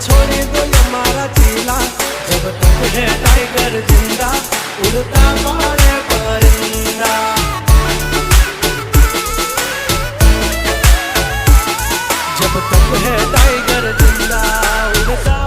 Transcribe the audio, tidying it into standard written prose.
छोड़ दो ये मारा चीला, जब तक है टाइगर जिंदा उड़ता मारे परिंदा। जब तक है टाइगर जिंदा उड़ता